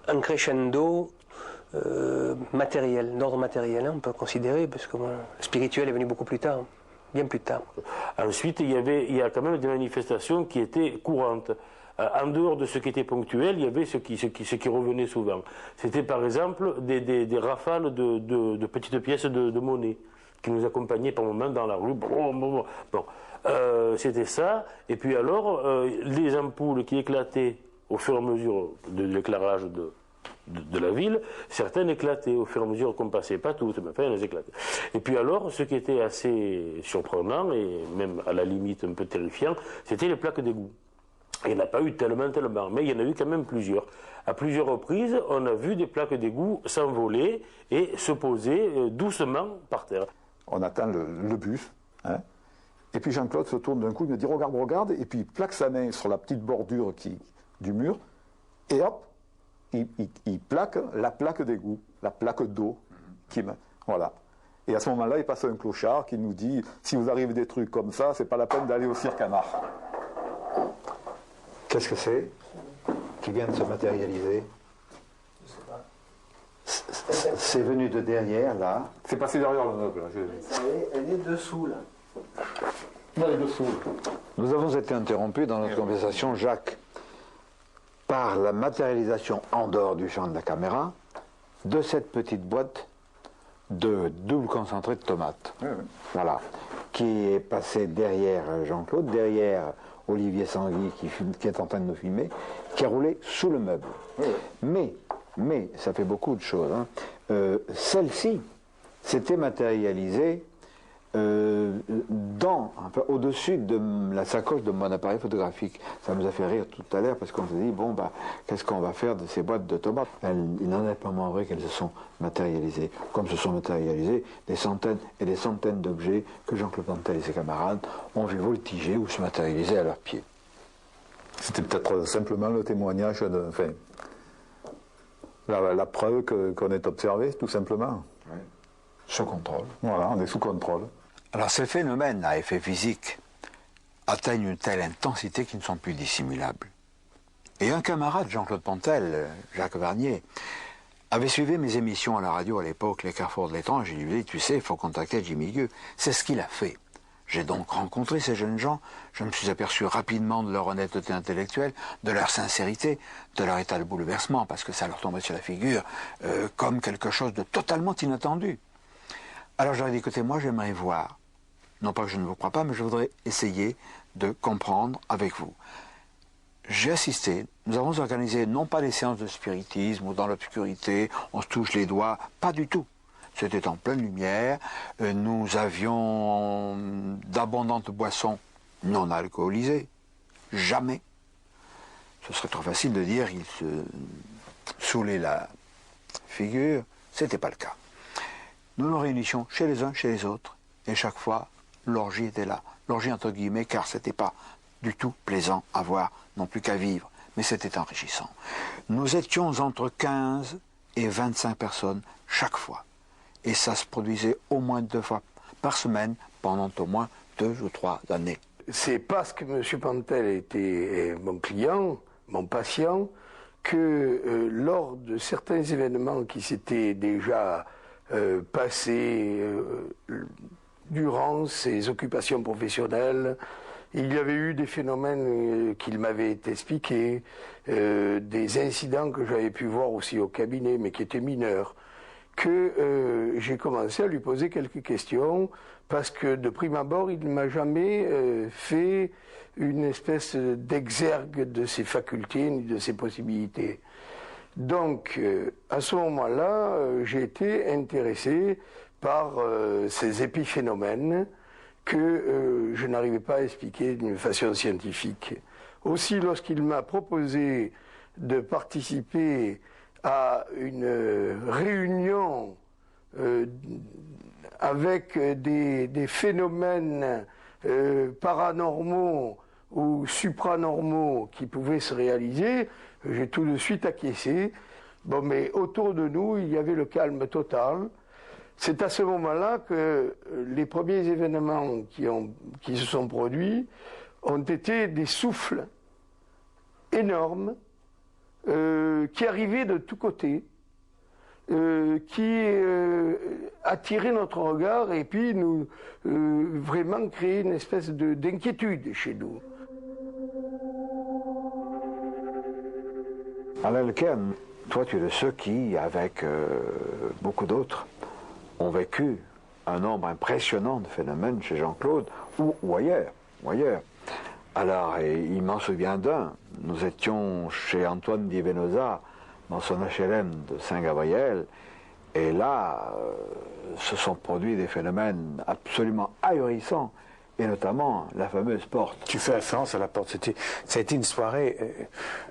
un crescendo matériel, d'ordre matériel, hein, on peut considérer, parce que le spirituel est venu beaucoup plus tard, bien plus tard. Ensuite, il y a quand même des manifestations qui étaient courantes. En dehors de ce qui était ponctuel, il y avait ce qui revenait souvent. C'était par exemple des rafales de petites pièces de monnaie qui nous accompagnaient par moments dans la rue. Bon. C'était ça. Et puis alors, les ampoules qui éclataient au fur et à mesure de l'éclairage de la ville, certaines éclataient au fur et à mesure qu'on passait, pas toutes, mais enfin elles éclataient. Et puis alors, ce qui était assez surprenant et même à la limite un peu terrifiant, c'était les plaques d'égout. Il n'y en a pas eu tellement, mais il y en a eu quand même plusieurs. À plusieurs reprises, on a vu des plaques d'égout s'envoler et se poser doucement par terre. On attend le bus, hein, et puis Jean-Claude se tourne d'un coup, il me dit regarde, et puis il plaque sa main sur la petite bordure du mur, et hop, il plaque la plaque d'égout, la plaque d'eau. Voilà. Et à ce moment-là, il passe un clochard qui nous dit si vous arrivez des trucs comme ça, c'est pas la peine d'aller au cirque à Marc. Qu'est-ce que c'est qui vient de se matérialiser? Je sais pas. C'est venu de derrière, là. C'est passé derrière le meuble. Elle est dessous, là. Elle est dessous. Nous avons été interrompus dans notre conversation, Jacques, par la matérialisation en dehors du champ de la caméra de cette petite boîte de double concentré de tomates. Oui. Voilà. Qui est passée derrière Jean-Claude, derrière Olivier Sanguy qui est en train de nous filmer, qui a roulé sous le meuble. Oui. Mais, ça fait beaucoup de choses. Hein. Celle-ci s'était matérialisée au-dessus de la sacoche de mon appareil photographique. Ça nous a fait rire tout à l'heure parce qu'on s'est dit, bon, qu'est-ce qu'on va faire de ces boîtes de tomates? Il n'en est pas moins vrai qu'elles se sont matérialisées, comme se sont matérialisées des centaines et des centaines d'objets que Jean-Claude Pontel et ses camarades ont vu voltiger ou se matérialiser à leurs pieds. C'était peut-être simplement le témoignage la preuve qu'on est observé, tout simplement. Oui. Sous contrôle. Voilà, on est sous contrôle. Alors ces phénomènes à effet physique atteignent une telle intensité qu'ils ne sont plus dissimulables. Et un camarade, Jean-Claude Pontel, Jacques Varnier, avait suivi mes émissions à la radio à l'époque, Les Carrefours de l'étrange, et il lui dit, tu sais, il faut contacter Jimmy Gueux. C'est ce qu'il a fait. J'ai donc rencontré ces jeunes gens, je me suis aperçu rapidement de leur honnêteté intellectuelle, de leur sincérité, de leur état de bouleversement, parce que ça leur tombait sur la figure comme quelque chose de totalement inattendu. Alors j'aurais dit, écoutez, moi j'aimerais voir, non pas que je ne vous crois pas, mais je voudrais essayer de comprendre avec vous. J'ai assisté, nous avons organisé non pas des séances de spiritisme ou dans l'obscurité, on se touche les doigts, pas du tout. C'était en pleine lumière, nous avions d'abondantes boissons non alcoolisées, jamais. Ce serait trop facile de dire qu'il se saoulait la figure, c'était pas le cas. Nous nous réunissions chez les uns, chez les autres, et chaque fois, l'orgie était là. L'orgie entre guillemets, car c'était pas du tout plaisant à voir, non plus qu'à vivre, mais c'était enrichissant. Nous étions entre 15 et 25 personnes chaque fois. Et ça se produisait au moins 2 fois par semaine pendant au moins 2 ou 3 années. C'est parce que M. Pontel était mon client, mon patient, que lors de certains événements qui s'étaient déjà passés durant ses occupations professionnelles, il y avait eu des phénomènes qu'il m'avait expliqués, des incidents que j'avais pu voir aussi au cabinet, mais qui étaient mineurs, que j'ai commencé à lui poser quelques questions, parce que de prime abord, il ne m'a jamais fait une espèce d'exergue de ses facultés, ni de ses possibilités. Donc, à ce moment-là, j'ai été intéressé par ces épiphénomènes que je n'arrivais pas à expliquer d'une façon scientifique. Aussi, lorsqu'il m'a proposé de participer à une réunion avec des phénomènes paranormaux ou supranormaux qui pouvaient se réaliser, j'ai tout de suite acquiescé. Bon, mais autour de nous, il y avait le calme total. C'est à ce moment-là que les premiers événements qui se sont produits ont été des souffles énormes qui arrivaient de tous côtés, qui attiraient notre regard et puis nous vraiment créaient une espèce d'inquiétude chez nous. Alain Lecahen, toi tu es de ceux qui, avec beaucoup d'autres, ont vécu un nombre impressionnant de phénomènes chez Jean-Claude ou ailleurs. Alors, il m'en souvient d'un. Nous étions chez Antoine Di Venosa dans son HLM de Saint-Gabriel, et là, se sont produits des phénomènes absolument ahurissants, et notamment la fameuse porte. Tu fais référence à la porte. Ça a été une soirée.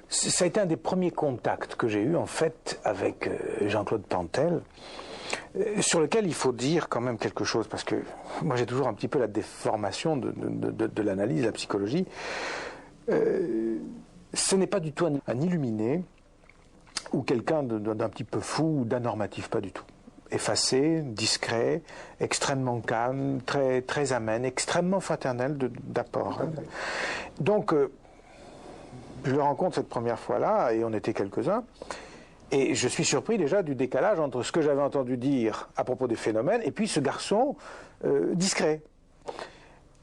Ça a été un des premiers contacts que j'ai eu en fait avec Jean-Claude Pantel, sur lequel il faut dire quand même quelque chose, parce que moi j'ai toujours un petit peu la déformation de l'analyse, la psychologie. Ce n'est pas du tout un illuminé ou quelqu'un d'un petit peu fou ou d'anormatif, pas du tout. Effacé, discret, extrêmement calme, très amène, extrêmement fraternel d'apport. Donc, je le rencontre cette première fois-là, et on était quelques-uns, et je suis surpris déjà du décalage entre ce que j'avais entendu dire à propos des phénomènes et puis ce garçon discret.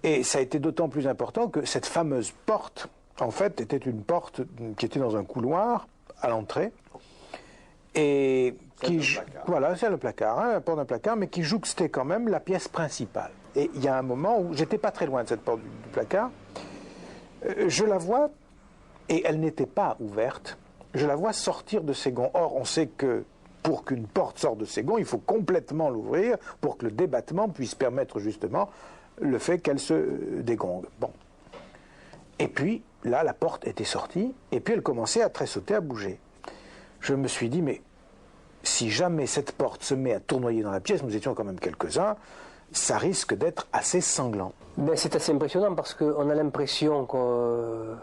Et ça a été d'autant plus important que cette fameuse porte, en fait, était une porte qui était dans un couloir à l'entrée, et voilà, c'est le placard, hein, la porte d'un placard, mais qui jouxtait quand même la pièce principale. Et il y a un moment où j'étais pas très loin de cette porte du placard, je la vois, et elle n'était pas ouverte, je la vois sortir de ses gonds. Or, on sait que pour qu'une porte sorte de ses gonds, il faut complètement l'ouvrir pour que le débattement puisse permettre justement le fait qu'elle se dégongue. Bon. Et puis, là, la porte était sortie, et puis elle commençait à tressauter, à bouger. Je me suis dit, mais si jamais cette porte se met à tournoyer dans la pièce, nous étions quand même quelques-uns, ça risque d'être assez sanglant. Ben, c'est assez impressionnant parce qu'on a l'impression qu'on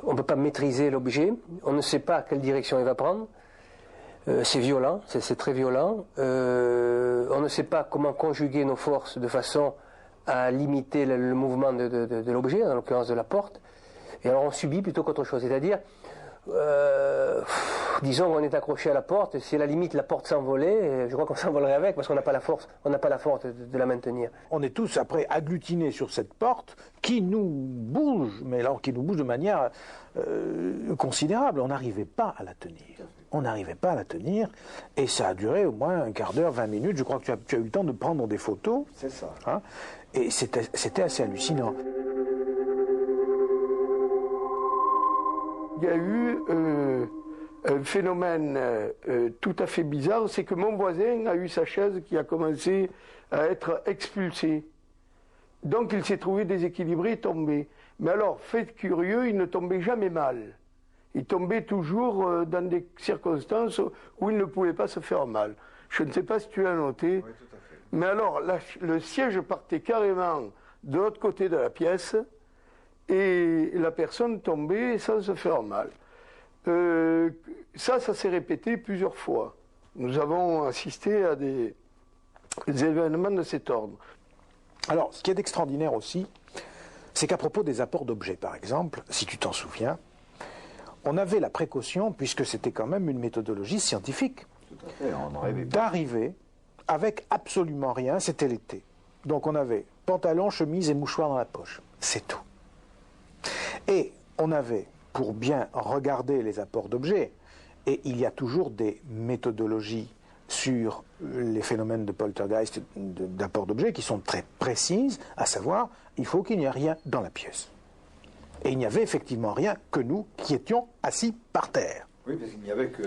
ne peut pas maîtriser l'objet, on ne sait pas quelle direction il va prendre, c'est violent, c'est très violent, on ne sait pas comment conjuguer nos forces de façon à limiter le mouvement de l'objet, en l'occurrence de la porte, et alors on subit plutôt qu'autre chose, c'est-à-dire disons qu'on est accroché à la porte, si à la limite la porte s'envolait, je crois qu'on s'envolerait avec parce qu'on n'a pas la force, de la maintenir. On est tous après agglutinés sur cette porte qui nous bouge, mais alors qui nous bouge de manière considérable. On n'arrivait pas à la tenir. Et ça a duré au moins un quart d'heure, 20 minutes. Je crois que tu as eu le temps de prendre des photos. C'est ça. Hein, et c'était assez hallucinant. Il y a eu un phénomène tout à fait bizarre, c'est que mon voisin a eu sa chaise qui a commencé à être expulsée. Donc il s'est trouvé déséquilibré et tombé. Mais alors, fait curieux, il ne tombait jamais mal. Il tombait toujours dans des circonstances où il ne pouvait pas se faire mal. Je ne sais pas si tu l'as noté. Oui, tout à fait. Mais alors, le siège partait carrément de l'autre côté de la pièce, et la personne tombait sans se faire mal. Ça s'est répété plusieurs fois. Nous avons assisté à des événements de cet ordre. Alors, ce qui est extraordinaire aussi, c'est qu'à propos des apports d'objets, par exemple, si tu t'en souviens, on avait la précaution, puisque c'était quand même une méthodologie scientifique, d'arriver avec absolument rien, c'était l'été. Donc on avait pantalon, chemise et mouchoir dans la poche. C'est tout. Et on avait, pour bien regarder les apports d'objets, et il y a toujours des méthodologies sur les phénomènes de poltergeist, d'apport d'objets, qui sont très précises, à savoir, il faut qu'il n'y ait rien dans la pièce. Et il n'y avait effectivement rien que nous qui étions assis par terre. Oui, parce qu'il n'y avait que,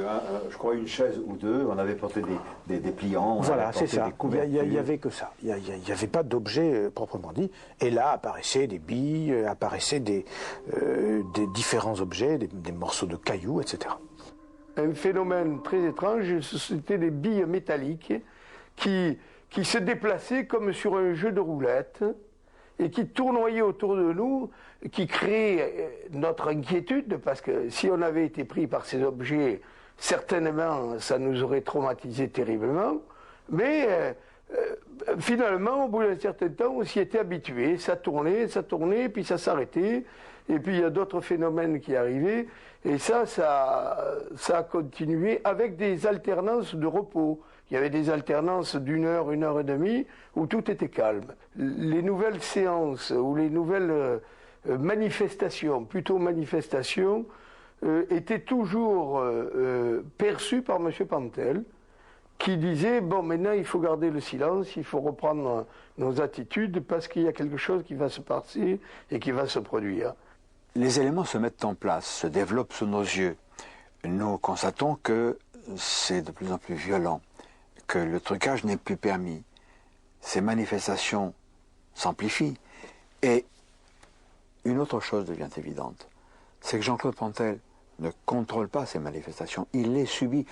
je crois, une chaise ou deux, on avait porté des pliants, voilà, c'est ça. Il n'y avait que ça. Il n'y avait pas d'objet proprement dit. Et là apparaissaient des billes, apparaissaient des différents objets, des morceaux de cailloux, etc. Un phénomène très étrange, c'était des billes métalliques qui se déplaçaient comme sur un jeu de roulette et qui tournoyaient autour de nous, qui créaient notre inquiétude, parce que si on avait été pris par ces objets, certainement ça nous aurait traumatisé terriblement, mais finalement, au bout d'un certain temps, on s'y était habitué, ça tournait, puis ça s'arrêtait, Et puis il y a d'autres phénomènes qui arrivaient. Et ça a continué avec des alternances de repos. Il y avait des alternances d'1 heure, 1 heure et demie, où tout était calme. Les nouvelles séances ou les nouvelles manifestations, plutôt manifestations, étaient toujours perçues par M. Pantel, qui disait, bon, maintenant il faut garder le silence, il faut reprendre nos attitudes, parce qu'il y a quelque chose qui va se passer et qui va se produire. Les éléments se mettent en place, se développent sous nos yeux. Nous constatons que c'est de plus en plus violent, que le trucage n'est plus permis. Ces manifestations s'amplifient. Et une autre chose devient évidente, c'est que Jean-Claude Pantel ne contrôle pas ces manifestations, il les subit.